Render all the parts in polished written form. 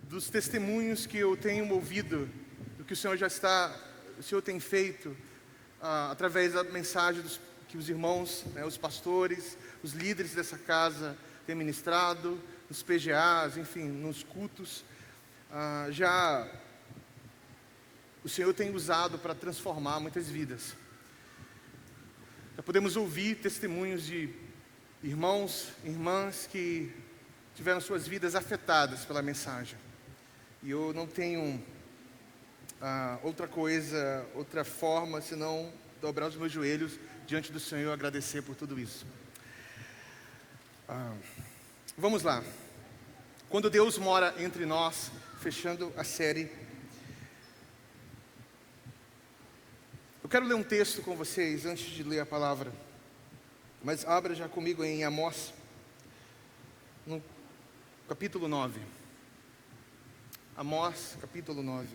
Dos testemunhos que eu tenho ouvido, do que o Senhor tem feito, através da mensagem que os irmãos, os pastores, os líderes dessa casa têm ministrado, nos PGAs, enfim, nos cultos, o Senhor tem usado para transformar muitas vidas. Já podemos ouvir testemunhos de irmãos e irmãs que tiveram suas vidas afetadas pela mensagem. E eu não tenho outra forma, senão dobrar os meus joelhos diante do Senhor e agradecer por tudo isso. Vamos lá. Quando Deus mora entre nós, fechando a série, eu quero ler um texto com vocês antes de ler a palavra. Mas abra já comigo em Amós, no capítulo 9. Amós, capítulo 9.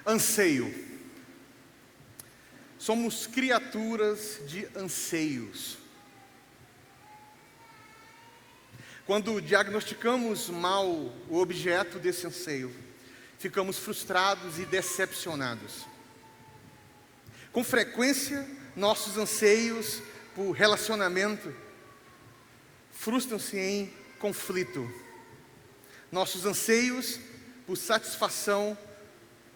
Anseio. Somos criaturas de anseios. Quando diagnosticamos mal o objeto desse anseio, ficamos frustrados e decepcionados. Com frequência, nossos anseios por relacionamento frustram-se em conflito. Nossos anseios por satisfação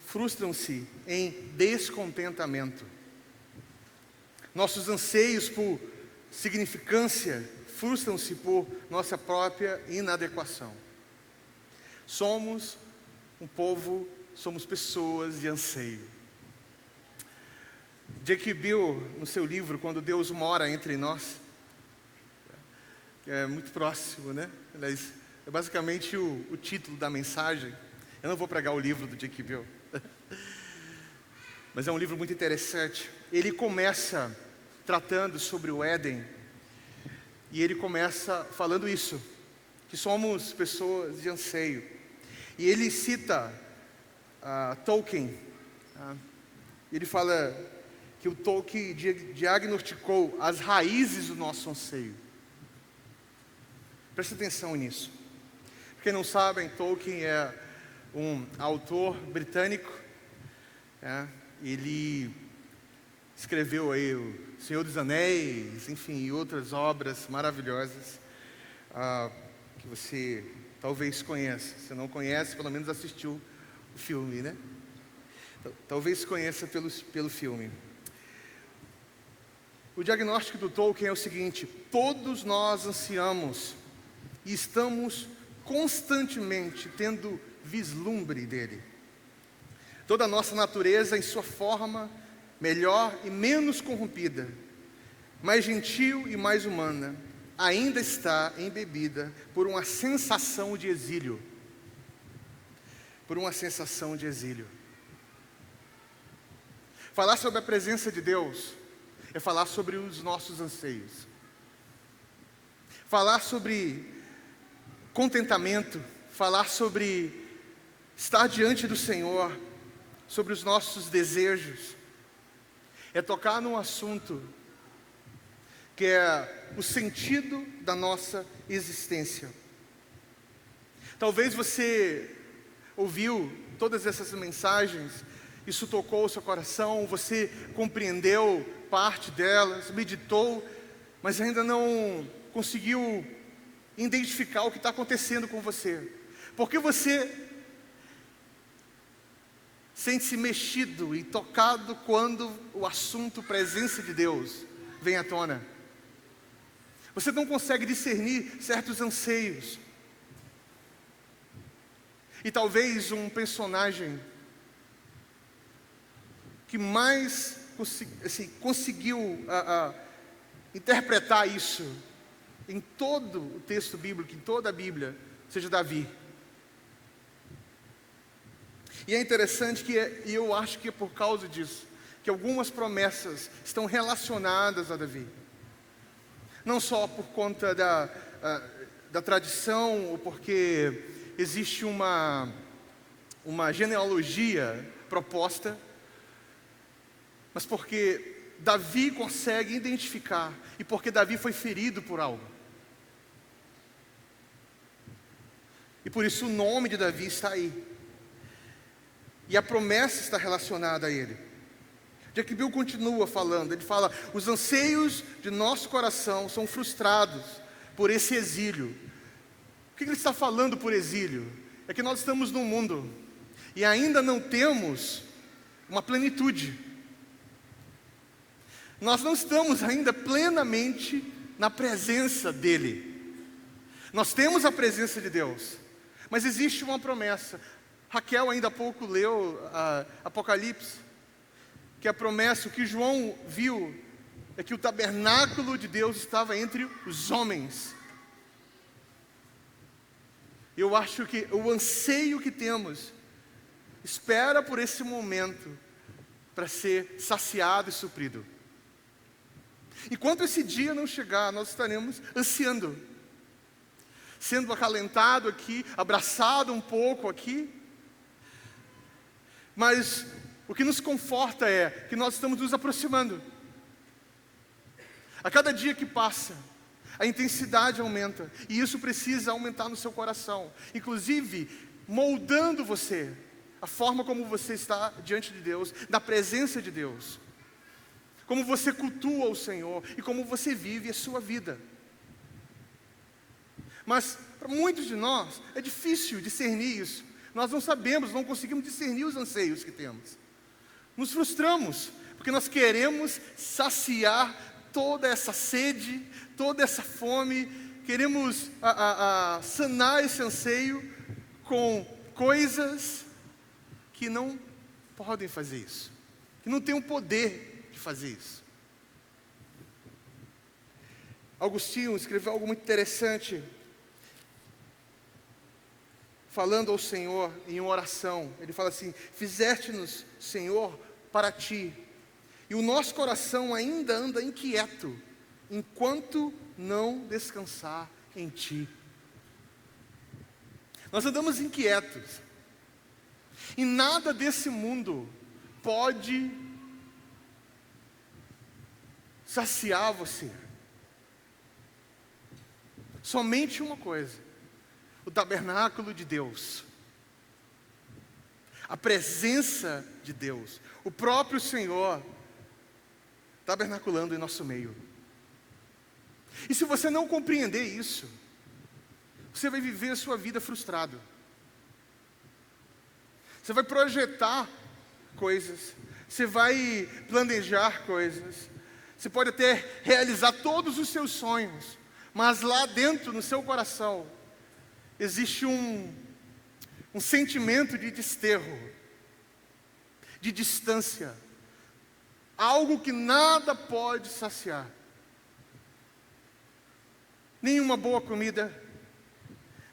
frustram-se em descontentamento. Nossos anseios por significância frustram-se por nossa própria inadequação. Somos um povo, somos pessoas de anseio. J.K. Bill, no seu livro, Quando Deus Mora Entre Nós, é muito próximo, né? Aliás, é basicamente o título da mensagem. Eu não vou pregar o livro do J.K. Bill, mas é um livro muito interessante. Ele começa tratando sobre o Éden, e ele começa falando isso, que somos pessoas de anseio. E ele cita Tolkien. Ele fala que o Tolkien diagnosticou as raízes do nosso anseio. Preste atenção nisso. Para quem não sabem, Tolkien é um autor britânico. Ele escreveu aí o Senhor dos Anéis, enfim, e outras obras maravilhosas que você talvez conheça. Se não conhece, pelo menos assistiu o filme, né? Talvez conheça pelo filme. O diagnóstico do Tolkien é o seguinte: todos nós ansiamos e estamos constantemente tendo vislumbre dele. Toda a nossa natureza em sua forma melhor e menos corrompida, mais gentil e mais humana, ainda está embebida por uma sensação de exílio. Por uma sensação de exílio. Falar sobre a presença de Deus é falar sobre os nossos anseios. Falar sobre contentamento, falar sobre estar diante do Senhor, sobre os nossos desejos, é tocar num assunto que é o sentido da nossa existência. Talvez você ouviu todas essas mensagens, isso tocou o seu coração, você compreendeu parte delas, meditou, mas ainda não conseguiu identificar o que está acontecendo com você. Porque você sente-se mexido e tocado quando o assunto presença de Deus vem à tona. Você não consegue discernir certos anseios. E talvez um personagem que mais conseguiu interpretar isso em todo o texto bíblico, em toda a Bíblia, seja Davi. E é interessante e eu acho que é por causa disso, que algumas promessas estão relacionadas a Davi. Não só por conta da da tradição ou porque existe uma genealogia proposta, mas porque Davi consegue identificar e porque Davi foi ferido por algo. E por isso o nome de Davi está aí. E a promessa está relacionada a ele. Jack Bill continua falando, ele fala: os anseios de nosso coração são frustrados por esse exílio. O que ele está falando por exílio? É que nós estamos num mundo e ainda não temos uma plenitude. Nós não estamos ainda plenamente na presença dEle. Nós temos a presença de Deus, mas existe uma promessa. Raquel ainda há pouco leu Apocalipse, que a promessa, o que João viu, é que o tabernáculo de Deus estava entre os homens. Eu acho que o anseio que temos espera por esse momento para ser saciado e suprido. Enquanto esse dia não chegar, nós estaremos ansiando, sendo acalentado aqui, abraçado um pouco aqui. Mas o que nos conforta é que nós estamos nos aproximando. A cada dia que passa, a intensidade aumenta, e isso precisa aumentar no seu coração, inclusive moldando você, a forma como você está diante de Deus, na presença de Deus, como você cultua o Senhor e como você vive a sua vida. Mas para muitos de nós é difícil discernir isso. Nós não sabemos, não conseguimos discernir os anseios que temos. Nos frustramos, porque nós queremos saciar toda essa sede, toda essa fome, queremos sanar esse anseio com coisas que não podem fazer isso, que não têm o poder de fazer isso. Agostinho escreveu algo muito interessante, falando ao Senhor em uma oração. Ele fala assim: fizeste-nos, Senhor, para ti, e o nosso coração ainda anda inquieto, enquanto não descansar em ti. Nós andamos inquietos, e nada desse mundo pode saciar você. Somente uma coisa: o tabernáculo de Deus, a presença de Deus, o próprio Senhor tabernaculando em nosso meio. E se você não compreender isso, você vai viver a sua vida frustrado. Você vai projetar coisas, você vai planejar coisas, você pode até realizar todos os seus sonhos, mas lá dentro, no seu coração, existe um sentimento de desterro, de distância, algo que nada pode saciar. Nenhuma boa comida,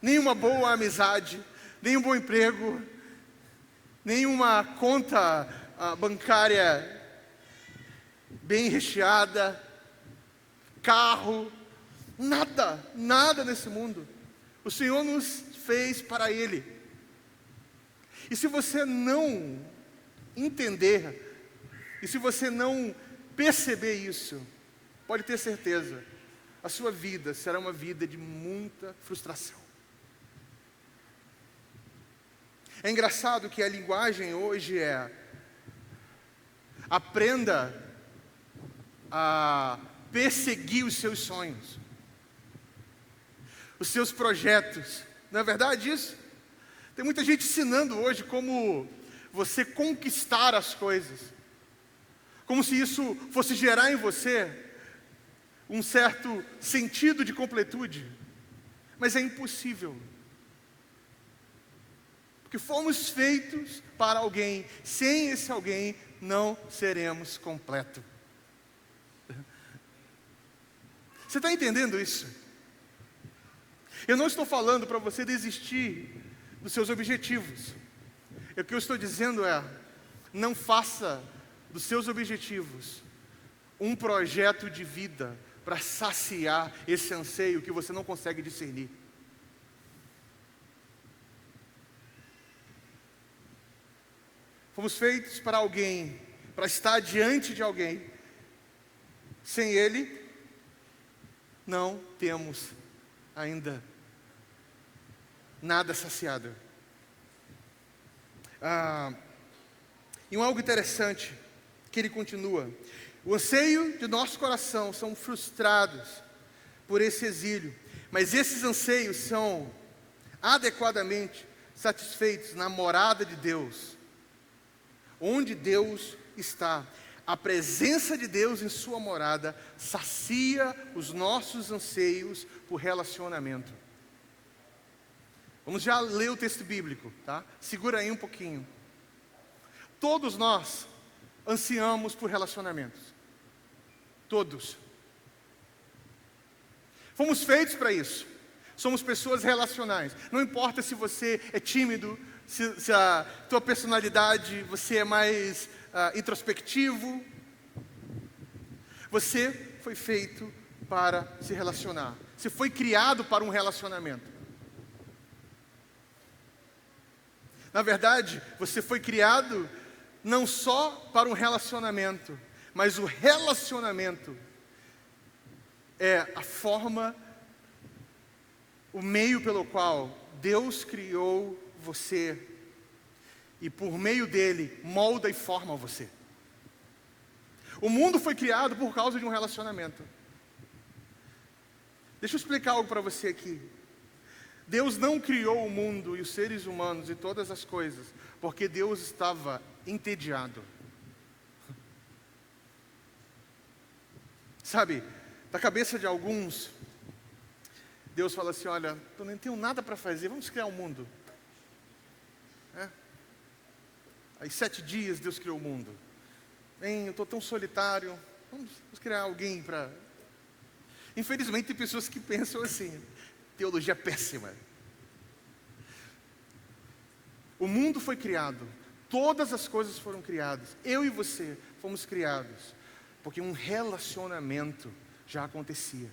nenhuma boa amizade, nenhum bom emprego, nenhuma conta bancária bem recheada, carro, nada nesse mundo. O Senhor nos fez para Ele. E se você não entender, e se você não perceber isso, pode ter certeza, a sua vida será uma vida de muita frustração. É engraçado que a linguagem hoje é: aprenda a perseguir os seus sonhos, os seus projetos. Não é verdade isso? Tem muita gente ensinando hoje como você conquistar as coisas, como se isso fosse gerar em você um certo sentido de completude. Mas é impossível, porque fomos feitos para alguém. Sem esse alguém não seremos completos. Você está entendendo isso? Eu não estou falando para você desistir dos seus objetivos. O que eu estou dizendo é: não faça dos seus objetivos um projeto de vida para saciar esse anseio que você não consegue discernir. Fomos feitos para alguém, para estar diante de alguém. Sem Ele, não temos ainda nada saciado. E algo interessante, que ele continua: o anseio de nosso coração são frustrados por esse exílio, mas esses anseios são adequadamente satisfeitos na morada de Deus, onde Deus está. A presença de Deus em sua morada sacia os nossos anseios por relacionamento. Vamos já ler o texto bíblico, tá? Segura aí um pouquinho. Todos nós ansiamos por relacionamentos. Todos. Fomos feitos para isso. Somos pessoas relacionais. Não importa se você é tímido, se a tua personalidade, você é mais introspectivo. Você foi feito para se relacionar. Você foi criado para um relacionamento. Na verdade, você foi criado não só para um relacionamento, mas o relacionamento é a forma, o meio pelo qual Deus criou você e por meio dele molda e forma você. O mundo foi criado por causa de um relacionamento. Deixa eu explicar algo para você aqui. Deus não criou o mundo e os seres humanos e todas as coisas porque Deus estava entediado. Sabe, da cabeça de alguns, Deus fala assim: olha, eu não tenho nada para fazer, vamos criar um mundo. Aí 7 dias Deus criou o mundo. Eu estou tão solitário, vamos criar alguém para... Infelizmente tem pessoas que pensam assim, teologia péssima. O mundo foi criado, todas as coisas foram criadas, eu e você fomos criados, porque um relacionamento já acontecia.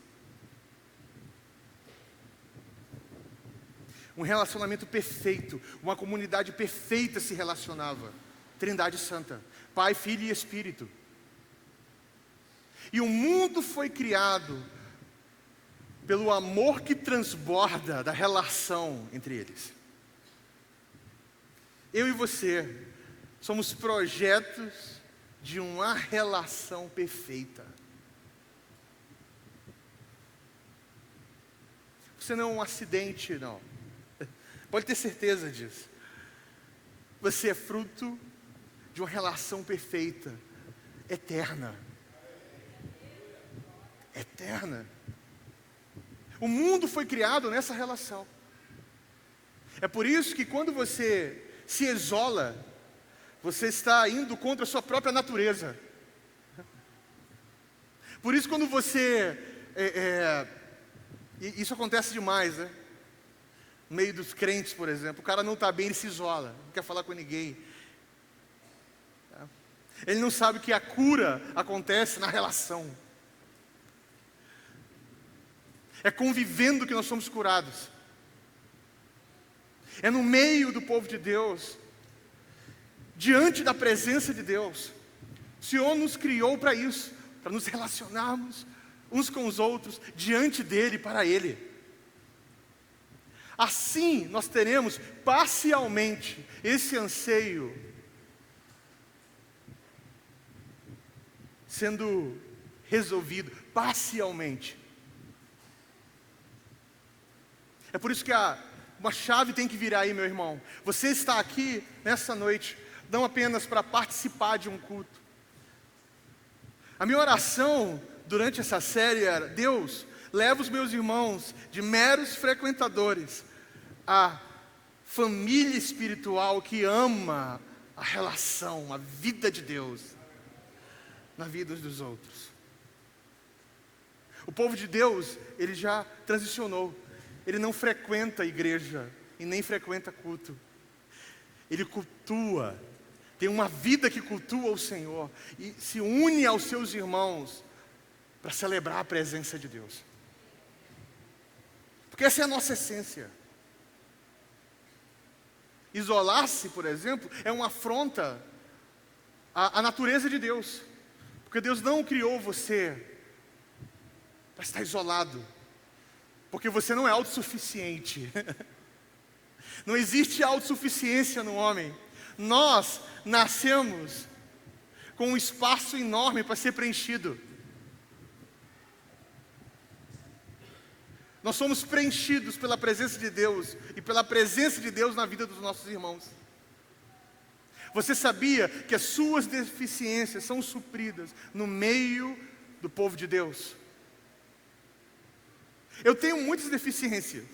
Um relacionamento perfeito, uma comunidade perfeita se relacionava. Trindade Santa, Pai, Filho e Espírito. E o mundo foi criado pelo amor que transborda da relação entre eles. Eu e você somos projetos de uma relação perfeita. Você não é um acidente, não. Pode ter certeza disso. Você é fruto de uma relação perfeita, eterna. Eterna. O mundo foi criado nessa relação. É por isso que quando você se isola, você está indo contra a sua própria natureza. Por isso quando você... isso acontece demais, né? No meio dos crentes, por exemplo, o cara não está bem, ele se isola, não quer falar com ninguém. Ele não sabe que a cura acontece na relação. É convivendo que nós somos curados. É no meio do povo de Deus, diante da presença de Deus. O Senhor nos criou para isso, para nos relacionarmos uns com os outros, diante dEle, para Ele. Assim nós teremos parcialmente esse anseio sendo resolvido, parcialmente. É por isso que uma chave tem que virar aí, meu irmão. Você está aqui nessa noite, não apenas para participar de um culto. A minha oração durante essa série era: Deus, leva os meus irmãos de meros frequentadores a família espiritual que ama a relação, a vida de Deus na vida uns dos outros. O povo de Deus, ele já transicionou. Ele não frequenta a igreja e nem frequenta culto. Ele cultua, tem uma vida que cultua o Senhor e se une aos seus irmãos para celebrar a presença de Deus. Porque essa é a nossa essência. Isolar-se, por exemplo, é uma afronta a natureza de Deus. Porque Deus não criou você para estar isolado. Porque você não é autossuficiente. Não existe autossuficiência no homem. Nós nascemos com um espaço enorme para ser preenchido. Nós somos preenchidos pela presença de Deus e pela presença de Deus na vida dos nossos irmãos. Você sabia que as suas deficiências são supridas no meio do povo de Deus? Eu tenho muitas deficiências.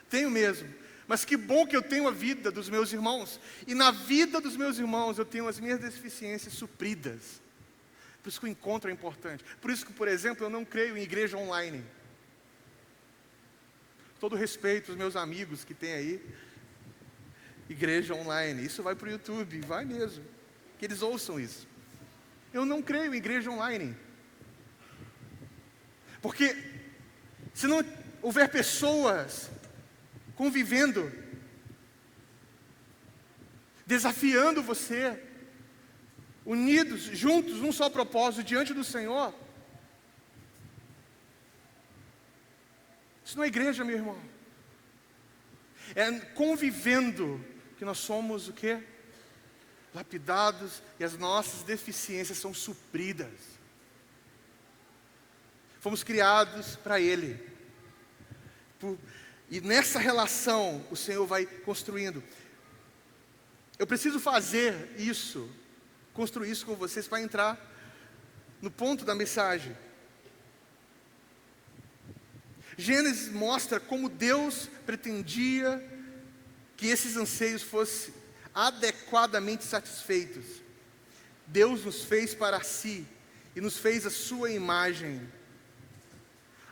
Tenho mesmo. Mas que bom que eu tenho a vida dos meus irmãos. E na vida dos meus irmãos eu tenho as minhas deficiências supridas. Por isso que o encontro é importante. Por isso que, por exemplo, eu não creio em igreja online. Todo respeito aos meus amigos que tem aí. Igreja online. Isso vai para o YouTube, vai mesmo. Que eles ouçam isso. Eu não creio em igreja online. Porque se não houver pessoas convivendo, desafiando você, unidos, juntos, num só propósito, diante do Senhor, isso não é igreja, meu irmão. É convivendo que nós somos o quê? Lapidados e as nossas deficiências são supridas. Fomos criados para Ele. E nessa relação o Senhor vai construindo. Eu preciso fazer isso, construir isso com vocês para entrar no ponto da mensagem. Gênesis mostra como Deus pretendia que esses anseios fossem adequadamente satisfeitos. Deus nos fez para si e nos fez a sua imagem.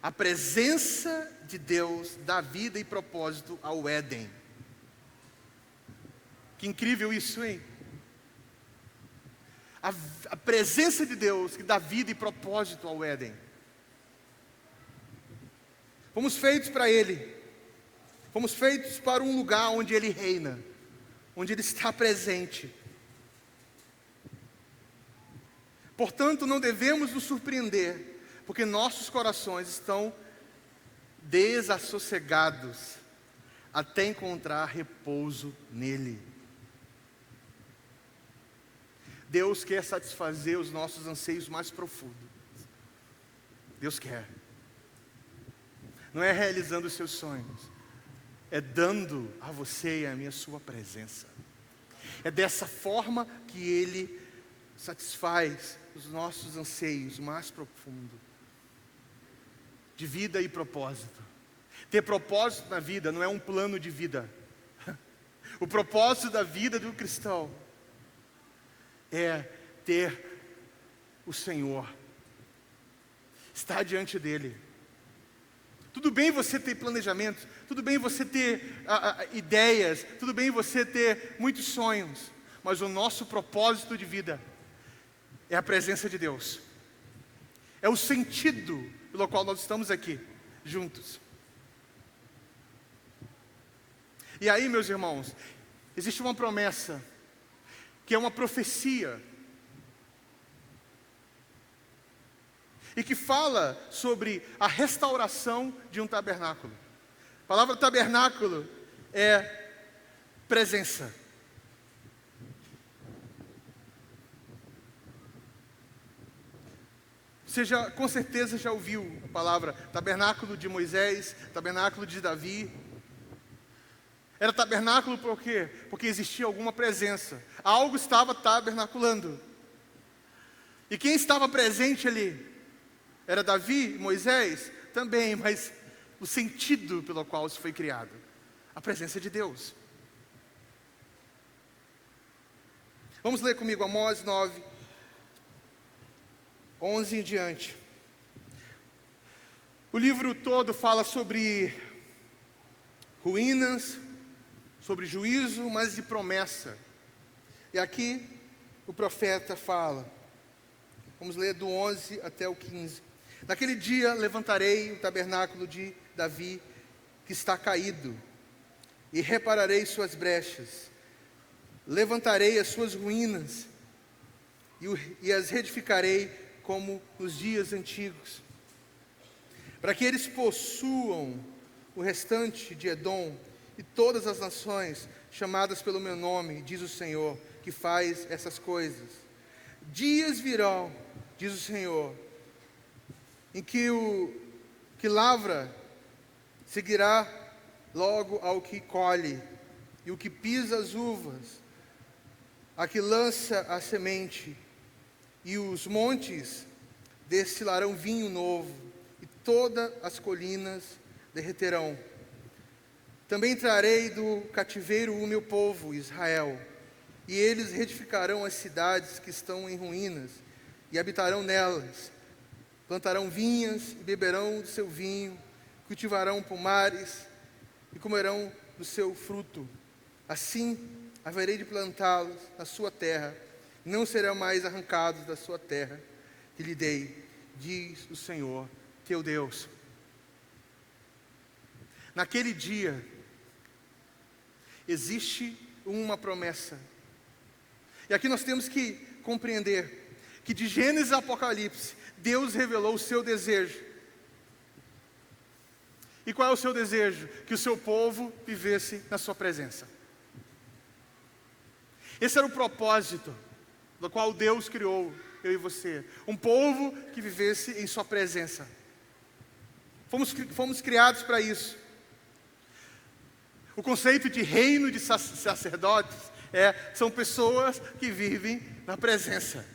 A presença de Deus dá vida e propósito ao Éden. Que incrível isso, hein? A presença de Deus que dá vida e propósito ao Éden. Fomos feitos para Ele. Fomos feitos para um lugar onde Ele reina, onde Ele está presente. Portanto, não devemos nos surpreender, porque nossos corações estão desassossegados até encontrar repouso nele. Deus quer satisfazer os nossos anseios mais profundos. Deus quer. Não é realizando os seus sonhos, é dando a você e a mim a sua presença. É dessa forma que Ele satisfaz os nossos anseios mais profundos, de vida e propósito. Ter propósito na vida não é um plano de vida. O propósito da vida do cristão é ter o Senhor, estar diante dEle. Tudo bem você ter planejamentos, tudo bem você ter ideias, tudo bem você ter muitos sonhos, mas o nosso propósito de vida é a presença de Deus. É o sentido pelo qual nós estamos aqui, juntos. E aí, meus irmãos, existe uma promessa, que é uma profecia, e que fala sobre a restauração de um tabernáculo. A palavra tabernáculo é presença. Você já, com certeza já ouviu a palavra tabernáculo de Moisés, tabernáculo de Davi. Era tabernáculo por quê? Porque existia alguma presença. Algo estava tabernaculando. E quem estava presente ali? Era Davi, Moisés? Também, mas o sentido pelo qual isso foi criado. A presença de Deus. Vamos ler comigo Amós 9, 11 em diante. O livro todo fala sobre ruínas, sobre juízo, mas de promessa. E aqui o profeta fala, vamos ler do 11 até o 15. Naquele dia levantarei o tabernáculo de Davi, que está caído, e repararei suas brechas. Levantarei as suas ruínas, e as reedificarei como nos dias antigos, para que eles possuam o restante de Edom e todas as nações chamadas pelo meu nome, diz o Senhor, que faz essas coisas. Dias virão, diz o Senhor, em que o que lavra seguirá logo ao que colhe, e o que pisa as uvas, a que lança a semente, e os montes destilarão vinho novo, e todas as colinas derreterão. Também trarei do cativeiro o meu povo, Israel, e eles reedificarão as cidades que estão em ruínas, e habitarão nelas. Plantarão vinhas e beberão do seu vinho, cultivarão pomares e comerão do seu fruto. Assim haverei de plantá-los na sua terra, e não serão mais arrancados da sua terra que lhe dei, diz o Senhor teu Deus. Naquele dia, existe uma promessa. E aqui nós temos que compreender que de Gênesis a Apocalipse, Deus revelou o seu desejo. E qual é o seu desejo? Que o seu povo vivesse na sua presença. Esse era o propósito do qual Deus criou eu e você. Um povo que vivesse em sua presença. Fomos criados para isso. O conceito de reino de sacerdotes são pessoas que vivem na presença.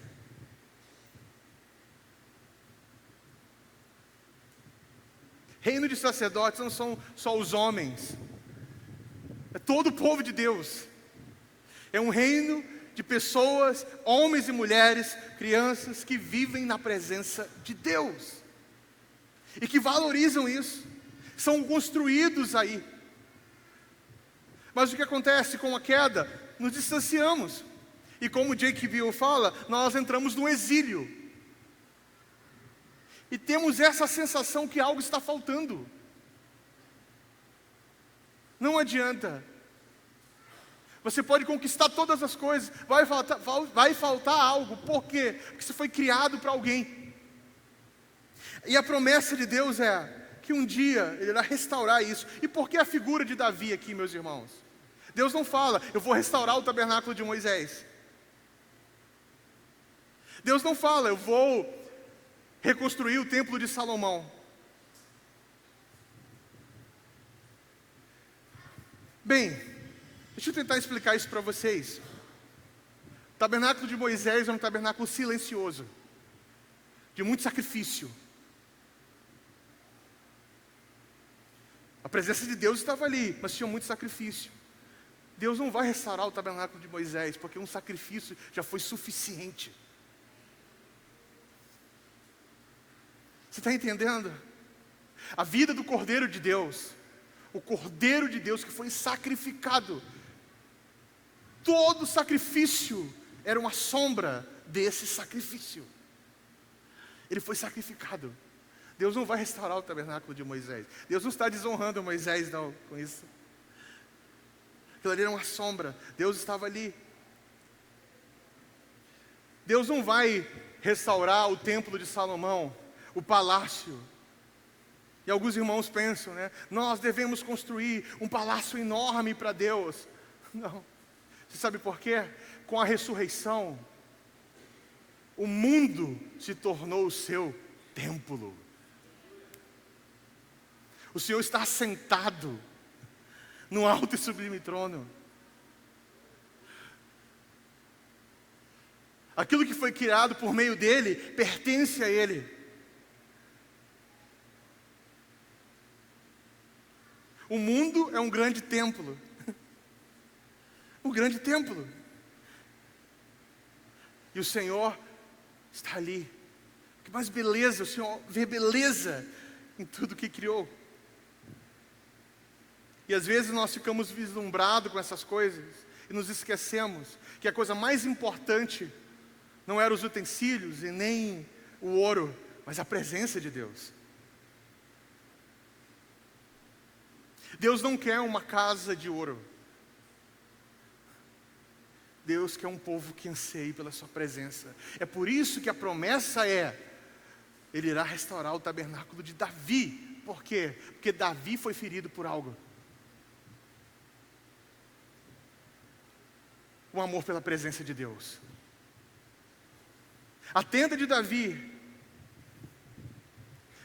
Reino de sacerdotes não são só os homens, é todo o povo de Deus. É um reino de pessoas, homens e mulheres, crianças que vivem na presença de Deus e que valorizam isso, são construídos aí. Mas o que acontece com a queda? Nos distanciamos, e como Jake Bill fala, nós entramos no exílio. E temos essa sensação que algo está faltando. Não adianta. Você pode conquistar todas as coisas, vai faltar algo. Por quê? Porque você foi criado para alguém. E a promessa de Deus é que um dia Ele irá restaurar isso. E por que a figura de Davi aqui, meus irmãos? Deus não fala, eu vou restaurar o tabernáculo de Moisés. Deus não fala, eu vou reconstruir o templo de Salomão. Bem, deixa eu tentar explicar isso para vocês. O tabernáculo de Moisés é um tabernáculo silencioso, de muito sacrifício. A presença de Deus estava ali, mas tinha muito sacrifício. Deus não vai restaurar o tabernáculo de Moisés, porque um sacrifício já foi suficiente. Você está entendendo? A vida do Cordeiro de Deus, o Cordeiro de Deus que foi sacrificado, todo sacrifício era uma sombra desse sacrifício. Ele foi sacrificado. Deus não vai restaurar o tabernáculo de Moisés. Deus não está desonrando Moisés não, com isso. Aquilo ali era uma sombra. Deus estava ali. Deus não vai restaurar o templo de Salomão, o palácio. E alguns irmãos pensam, nós devemos construir um palácio enorme para Deus. Não. Você sabe por quê? Com a ressurreição, o mundo se tornou o seu templo. O Senhor está assentado no alto e sublime trono. Aquilo que foi criado por meio dele pertence a ele. O mundo é um grande templo. Um grande templo. E o Senhor está ali. Que mais beleza, o Senhor vê beleza em tudo que criou. E às vezes nós ficamos vislumbrados com essas coisas e nos esquecemos que a coisa mais importante não eram os utensílios e nem o ouro, mas a presença de Deus. Deus não quer uma casa de ouro. Deus quer um povo que anseie pela sua presença. É por isso que a promessa é: Ele irá restaurar o tabernáculo de Davi. Por quê? Porque Davi foi ferido por algo. O amor pela presença de Deus. A tenda de Davi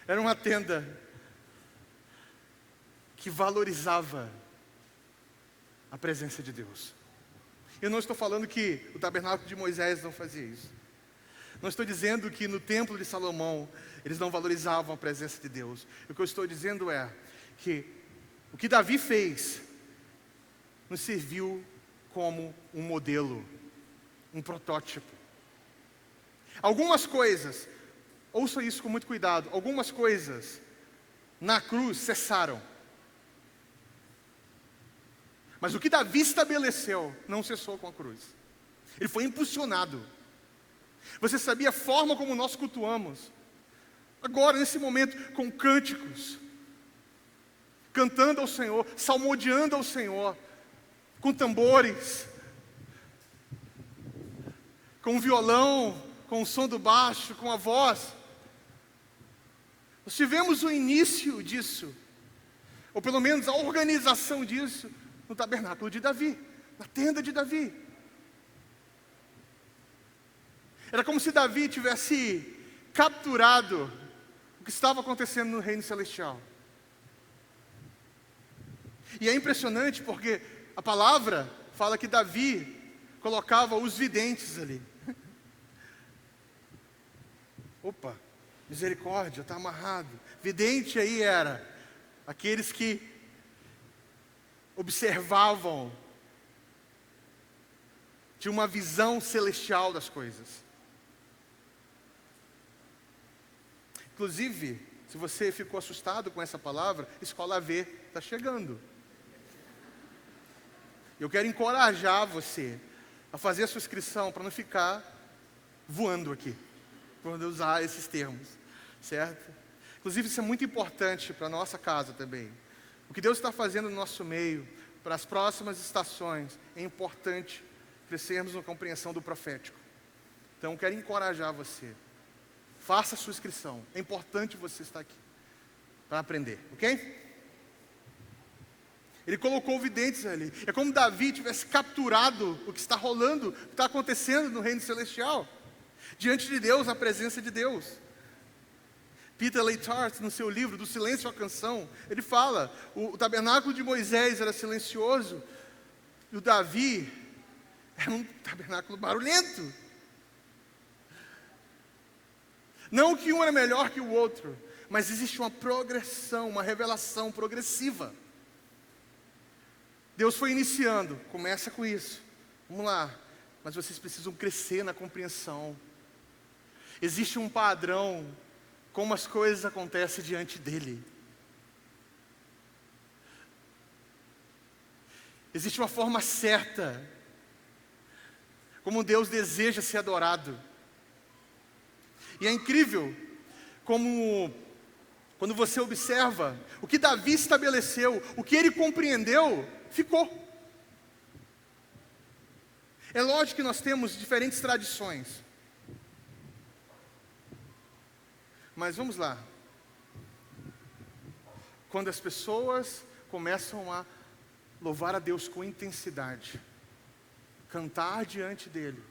era uma tenda que valorizava a presença de Deus. Eu não estou falando que o tabernáculo de Moisés não fazia isso. Não estou dizendo que no templo de Salomão eles não valorizavam a presença de Deus. O que eu estou dizendo é que o que Davi fez nos serviu como um modelo, um protótipo. Algumas coisas, ouça isso com muito cuidado, algumas coisas na cruz cessaram. Mas o que Davi estabeleceu não cessou com a cruz. Ele foi impulsionado. Você sabia a forma como nós cultuamos? Agora, nesse momento, com cânticos, cantando ao Senhor, salmodiando ao Senhor, com tambores, com violão, com o som do baixo, com a voz. Nós tivemos o início disso, ou pelo menos a organização disso, no tabernáculo de Davi, na tenda de Davi. Era como se Davi tivesse capturado o que estava acontecendo no reino celestial. E é impressionante porque a palavra fala que Davi colocava os videntes ali. Opa, misericórdia, está amarrado. Vidente aí era aqueles que observavam, tinham uma visão celestial das coisas. Inclusive, se você ficou assustado com essa palavra, Escola V está chegando. Eu quero encorajar você a fazer a sua inscrição para não ficar voando aqui, quando eu usar esses termos, certo? Inclusive, isso é muito importante para a nossa casa também. O que Deus está fazendo no nosso meio, para as próximas estações, é importante crescermos na compreensão do profético. Então, quero encorajar você. Faça a sua inscrição. É importante você estar aqui para aprender, ok? Ele colocou videntes ali. É como Davi tivesse capturado o que está rolando, o que está acontecendo no reino celestial. Diante de Deus, na presença de Deus. Peter Leithart, no seu livro, Do Silêncio à Canção, ele fala, o tabernáculo de Moisés era silencioso, e o Davi era um tabernáculo barulhento. Não que um era melhor que o outro, mas existe uma progressão, uma revelação progressiva. Deus foi iniciando, começa com isso, vamos lá, mas vocês precisam crescer na compreensão. Existe um padrão, como as coisas acontecem diante dEle. Existe uma forma certa, como Deus deseja ser adorado. E é incrível, como quando você observa o que Davi estabeleceu, o que ele compreendeu, ficou. É lógico que nós temos diferentes tradições. Mas vamos lá. Quando as pessoas começam a louvar a Deus com intensidade, cantar diante dEle,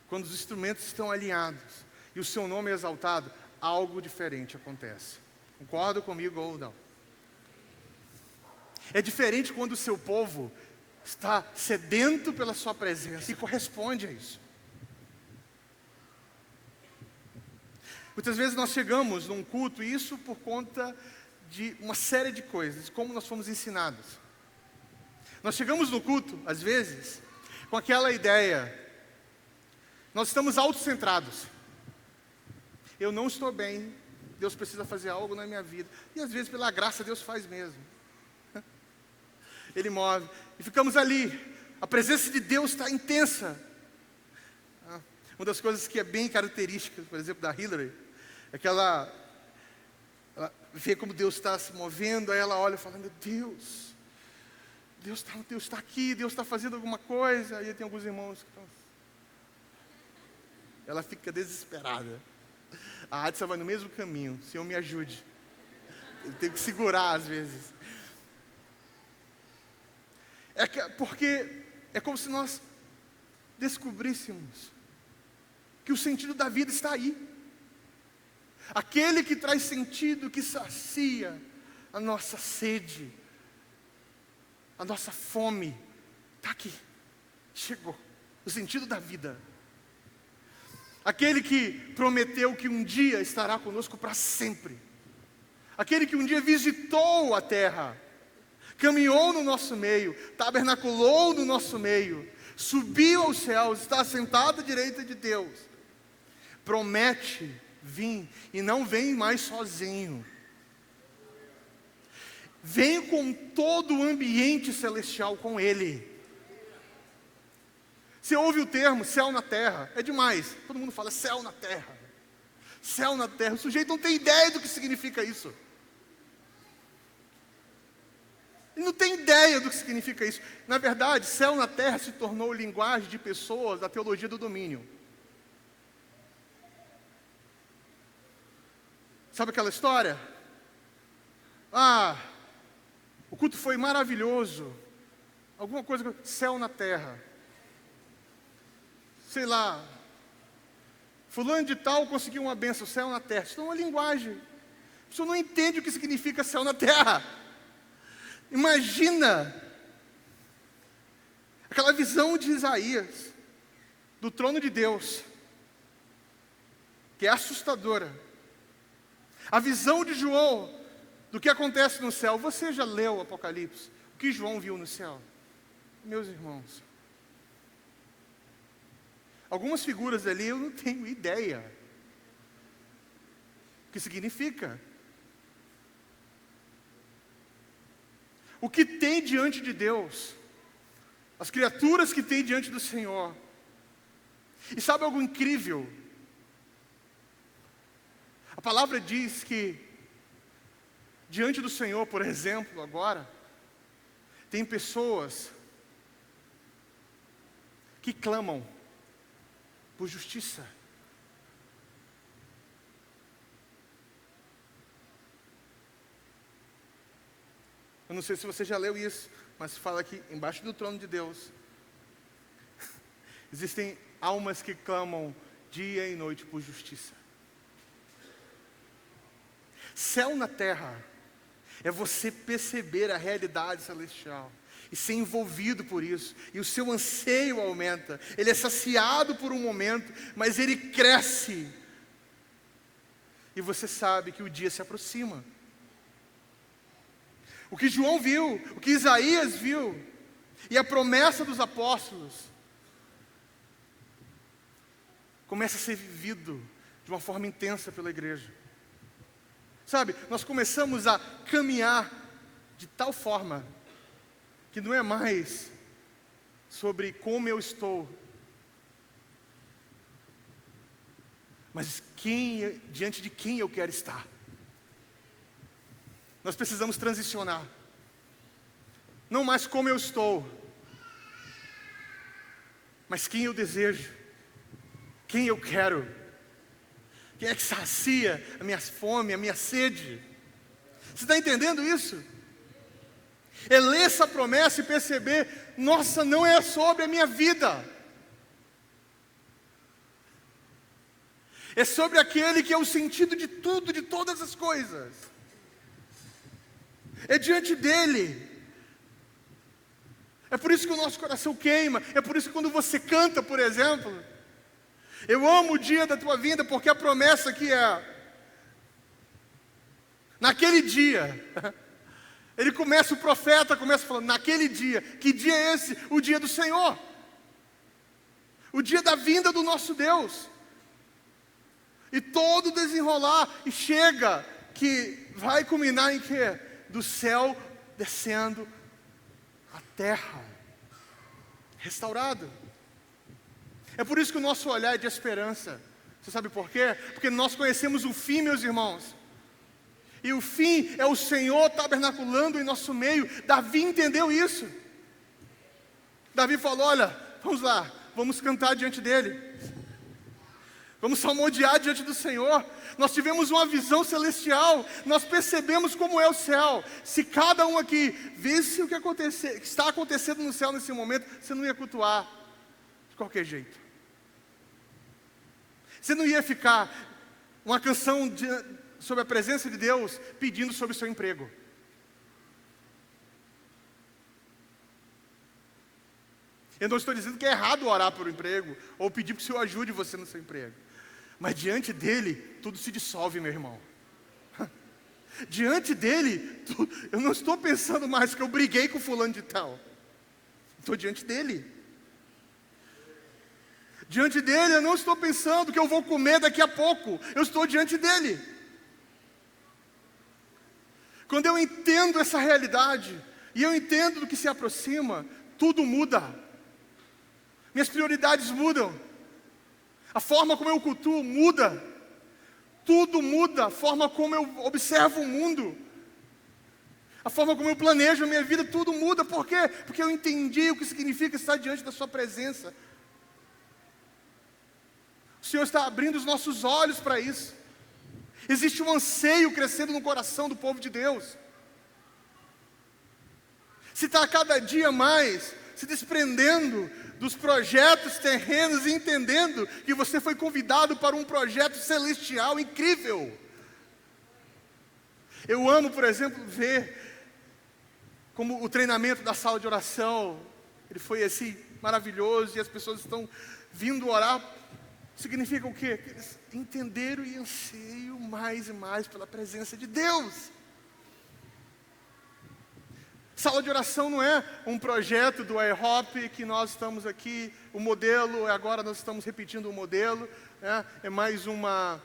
quando os instrumentos estão alinhados e o seu nome é exaltado, algo diferente acontece. Concorda comigo ou não? É diferente quando o seu povo está sedento pela sua presença e corresponde a isso. Muitas vezes nós chegamos num culto, e isso por conta de uma série de coisas, como nós fomos ensinados. Nós chegamos no culto, às vezes, com aquela ideia, nós estamos autocentrados. Eu não estou bem, Deus precisa fazer algo na minha vida. E às vezes, pela graça, Deus faz mesmo. Ele move. E ficamos ali. A presença de Deus está intensa. Uma das coisas que é bem característica, por exemplo, da Hillary, é que ela vê como Deus está se movendo, aí ela olha e fala, meu Deus, Deus está aqui, Deus está fazendo alguma coisa. Aí tem alguns irmãos que estão... Ela fica desesperada. A Adson vai no mesmo caminho. Senhor, me ajude. Eu tenho que segurar às vezes. Porque é como se nós descobríssemos que o sentido da vida está aí. Aquele que traz sentido, que sacia a nossa sede, a nossa fome, está aqui, chegou, o sentido da vida. Aquele que prometeu que um dia estará conosco para sempre. Aquele que um dia visitou a terra, caminhou no nosso meio, tabernaculou no nosso meio, subiu aos céus, está sentado à direita de Deus. Promete vir e não vem mais sozinho. Vem com todo o ambiente celestial com Ele. Você ouve o termo céu na terra, é demais. Todo mundo fala céu na terra. Céu na terra. O sujeito não tem ideia do que significa isso. Ele não tem ideia do que significa isso. Na verdade, céu na terra se tornou linguagem de pessoas da teologia do domínio. Sabe aquela história? O culto foi maravilhoso. Alguma coisa, céu na terra. Sei lá, fulano de tal conseguiu uma bênção, céu na terra. Isso não é uma linguagem. A pessoa não entende o que significa céu na terra. Imagina aquela visão de Isaías, do trono de Deus, que é assustadora. A visão de João, do que acontece no céu. Você já leu o Apocalipse? O que João viu no céu? Meus irmãos, algumas figuras ali eu não tenho ideia o que significa. O que tem diante de Deus, as criaturas que tem diante do Senhor. E sabe algo incrível? A palavra diz que diante do Senhor, por exemplo, agora, tem pessoas que clamam por justiça. Eu não sei se você já leu isso, mas fala que embaixo do trono de Deus existem almas que clamam dia e noite por justiça. Céu na terra é você perceber a realidade celestial e ser envolvido por isso, e o seu anseio aumenta. Ele é saciado por um momento, mas ele cresce, e você sabe que o dia se aproxima. O que João viu, o que Isaías viu, e a promessa dos apóstolos, começa a ser vivido de uma forma intensa pela igreja. Sabe, nós começamos a caminhar de tal forma que não é mais sobre como eu estou, mas diante de quem eu quero estar. Nós precisamos transicionar. Não mais como eu estou, mas quem eu desejo, quem eu quero. Quem é que sacia a minha fome, a minha sede? Você está entendendo isso? É ler essa promessa e perceber, nossa, não é sobre a minha vida. É sobre aquele que é o sentido de tudo, de todas as coisas. É diante dele. É por isso que o nosso coração queima. É por isso que quando você canta, por exemplo, eu amo o dia da tua vinda, porque a promessa aqui é, naquele dia, o profeta começa falando, naquele dia, que dia é esse? O dia do Senhor, o dia da vinda do nosso Deus, e todo desenrolar, e chega, que vai culminar em quê? Do céu descendo à terra, restaurado. É por isso que o nosso olhar é de esperança. Você sabe por quê? Porque nós conhecemos o fim, meus irmãos. E o fim é o Senhor tabernaculando em nosso meio. Davi entendeu isso. Davi falou: olha, vamos lá, vamos cantar diante dele, vamos salmodiar diante do Senhor. Nós tivemos uma visão celestial, nós percebemos como é o céu. Se cada um aqui visse o que está acontecendo no céu nesse momento, você não ia cultuar de qualquer jeito. Você não ia ficar uma canção sobre a presença de Deus pedindo sobre o seu emprego. Eu não estou dizendo que é errado orar por um emprego, ou pedir que o Senhor ajude você no seu emprego. Mas diante dele, tudo se dissolve, meu irmão. Diante dele, eu não estou pensando mais que eu briguei com fulano de tal. Estou diante dele. Diante dele, eu não estou pensando que eu vou comer daqui a pouco. Eu estou diante dele. Quando eu entendo essa realidade, e eu entendo do que se aproxima, tudo muda. Minhas prioridades mudam. A forma como eu cultuo muda. Tudo muda. A forma como eu observo o mundo. A forma como eu planejo a minha vida, tudo muda. Por quê? Porque eu entendi o que significa estar diante da sua presença. O Senhor está abrindo os nossos olhos para isso. Existe um anseio crescendo no coração do povo de Deus. Se está a cada dia mais se desprendendo dos projetos terrenos e entendendo que você foi convidado para um projeto celestial incrível. Eu amo, por exemplo, ver como o treinamento da sala de oração, ele foi assim, maravilhoso, e as pessoas estão vindo orar. Significa o quê? Que eles entenderam e anseiam mais e mais pela presença de Deus. Sala de oração não é um projeto do IHOP que nós estamos aqui, o modelo, agora nós estamos repetindo o modelo, né? É mais uma,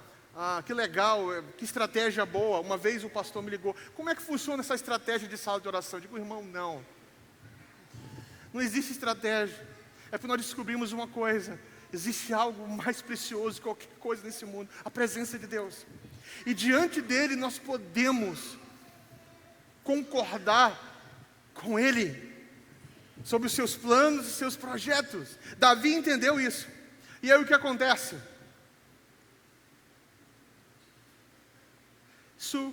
que legal, que estratégia boa. Uma vez o pastor me ligou: como é que funciona essa estratégia de sala de oração? Eu digo: irmão, não existe estratégia. É porque nós descobrimos uma coisa: existe algo mais precioso que qualquer coisa nesse mundo, a presença de Deus. E diante dele nós podemos concordar com ele sobre os seus planos e seus projetos. Davi entendeu isso. E aí o que acontece? Isso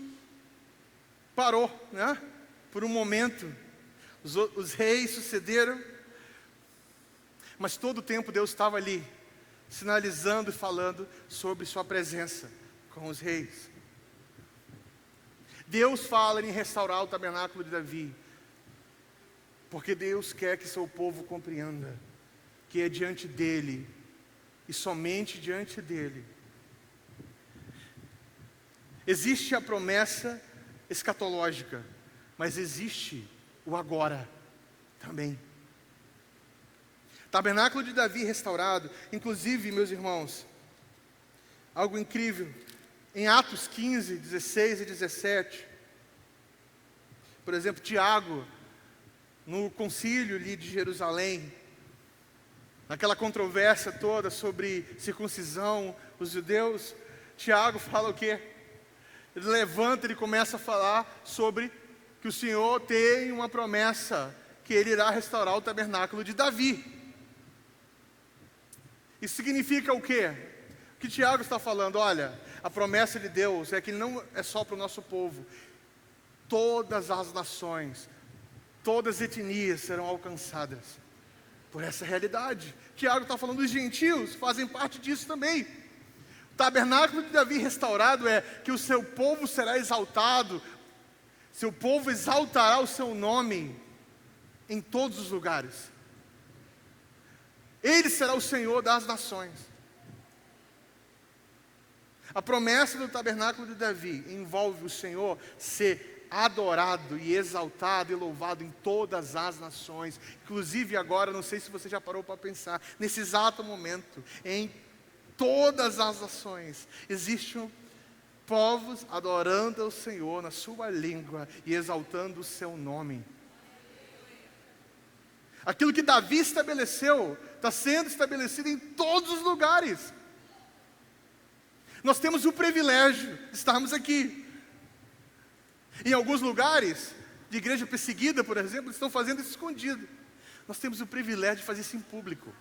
parou, né? Por um momento. Os reis sucederam, mas todo o tempo Deus estava ali, sinalizando e falando sobre sua presença com os reis. Deus fala em restaurar o tabernáculo de Davi, porque Deus quer que seu povo compreenda que é diante dele, e somente diante dele, existe a promessa escatológica, mas existe o agora também. Tabernáculo de Davi restaurado. Inclusive, meus irmãos, algo incrível, em Atos 15, 16 e 17, por exemplo, Tiago, no concílio ali de Jerusalém, naquela controvérsia toda sobre circuncisão, os judeus, Tiago fala o quê? Ele levanta, ele começa a falar sobre que o Senhor tem uma promessa, que Ele irá restaurar o tabernáculo de Davi. Isso significa o quê? O que Tiago está falando? Olha, a promessa de Deus é que não é só para o nosso povo. Todas as nações, todas as etnias serão alcançadas por essa realidade. Tiago está falando dos gentios, fazem parte disso também. O tabernáculo de Davi restaurado é que o seu povo será exaltado, seu povo exaltará o seu nome em todos os lugares. Ele será o Senhor das nações. A promessa do tabernáculo de Davi envolve o Senhor ser adorado e exaltado e louvado em todas as nações. Inclusive agora, não sei se você já parou para pensar, nesse exato momento, em todas as nações, existem povos adorando ao Senhor na sua língua e exaltando o seu nome. Aquilo que Davi estabeleceu, está sendo estabelecido em todos os lugares. Nós temos o privilégio de estarmos aqui. Em alguns lugares, de igreja perseguida, por exemplo, estão fazendo isso escondido. nós temos o privilégio de fazer isso em público.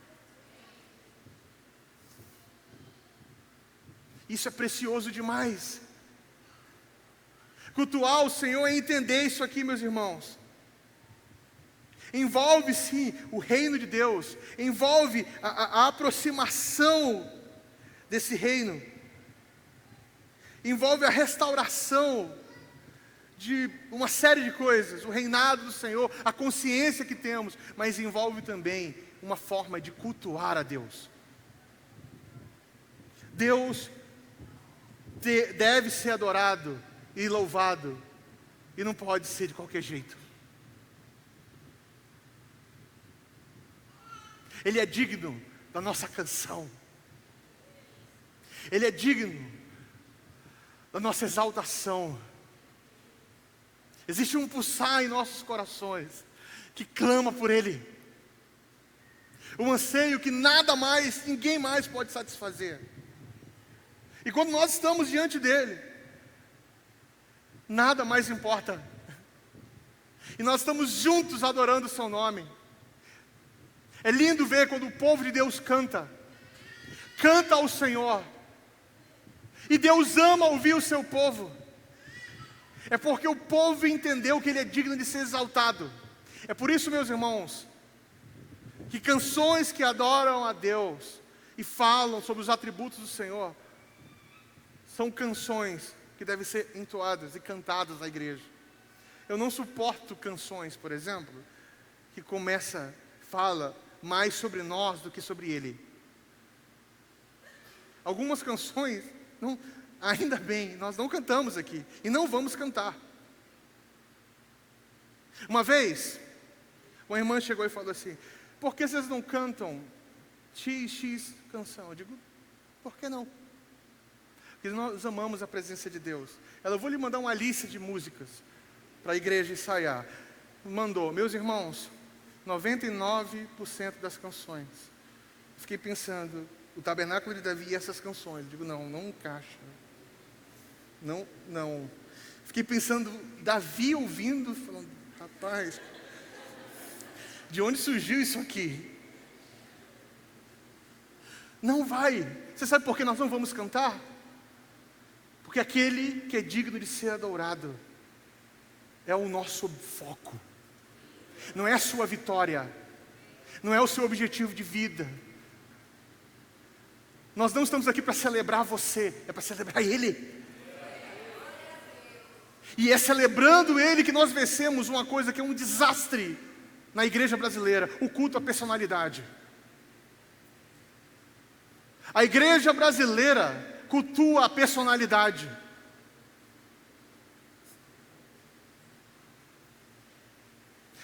Isso é precioso demais. Cultuar o Senhor é entender isso aqui, meus irmãos. Envolve sim o reino de Deus, envolve a aproximação desse reino, envolve a restauração de uma série de coisas, o reinado do Senhor, a consciência que temos, mas envolve também uma forma de cultuar a Deus. Deus deve ser adorado e louvado, e não pode ser de qualquer jeito. Ele é digno da nossa canção, Ele é digno da nossa exaltação. Existe um pulsar em nossos corações que clama por Ele, um anseio que nada mais, ninguém mais pode satisfazer. E quando nós estamos diante dEle, nada mais importa. E nós estamos juntos adorando o Seu nome. É lindo ver quando o povo de Deus canta ao Senhor. E Deus ama ouvir o seu povo. É porque o povo entendeu que Ele é digno de ser exaltado. É por isso, meus irmãos, que canções que adoram a Deus e falam sobre os atributos do Senhor são canções que devem ser entoadas e cantadas na igreja. Eu não suporto canções, por exemplo, que fala mais sobre nós do que sobre Ele. Algumas canções, ainda bem, nós não cantamos aqui e não vamos cantar. Uma vez, uma irmã chegou e falou assim: por que vocês não cantam X canção? Eu digo, por que não? Porque nós amamos a presença de Deus. Ela: eu vou lhe mandar uma lista de músicas para a igreja ensaiar. Mandou. Meus irmãos, 99% das canções. Fiquei pensando, o tabernáculo de Davi e essas canções. Eu digo, não encaixa. Não. Fiquei pensando, Davi ouvindo, falando, rapaz, de onde surgiu isso aqui? Não vai. Você sabe por que nós não vamos cantar? Porque aquele que é digno de ser adorado é o nosso foco. Não é a sua vitória, não é o seu objetivo de vida. Nós não estamos aqui para celebrar você, é para celebrar Ele. E é celebrando Ele que nós vencemos uma coisa que é um desastre na igreja brasileira: o culto à personalidade. A igreja brasileira cultua a personalidade.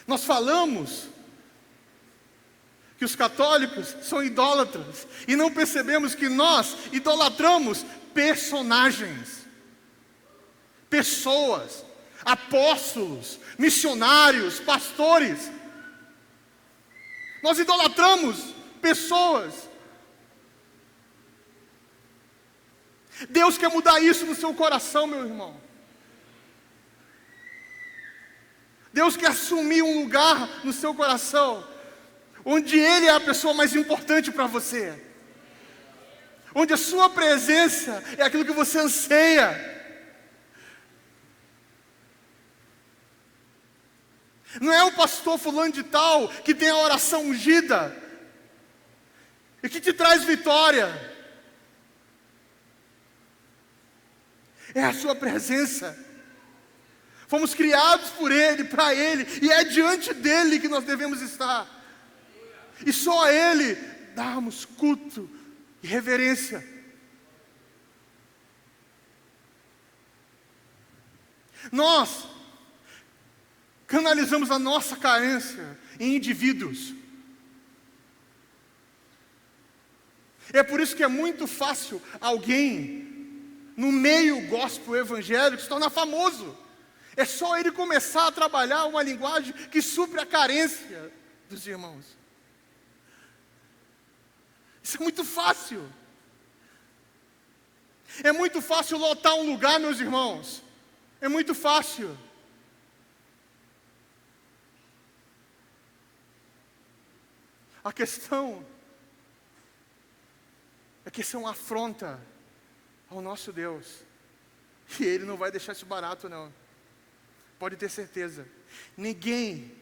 Nós falamos que os católicos são idólatras e não percebemos que nós idolatramos personagens, pessoas, apóstolos, missionários, pastores. Nós idolatramos pessoas. Deus quer mudar isso no seu coração, meu irmão. Deus quer assumir um lugar no seu coração onde Ele é a pessoa mais importante para você, onde a sua presença é aquilo que você anseia. Não é o pastor fulano de tal que tem a oração ungida e que te traz vitória. É a sua presença. Fomos criados por Ele, para Ele, e é diante dEle que nós devemos estar. E só a Ele darmos culto e reverência. Nós canalizamos a nossa carência em indivíduos. É por isso que é muito fácil alguém no meio gospel evangélico se tornar famoso. É só ele começar a trabalhar uma linguagem que supre a carência dos irmãos. Isso é muito fácil. É muito fácil lotar um lugar, meus irmãos. É muito fácil. A questão é que isso é uma afronta ao nosso Deus. E Ele não vai deixar isso barato, não. Pode ter certeza. Ninguém,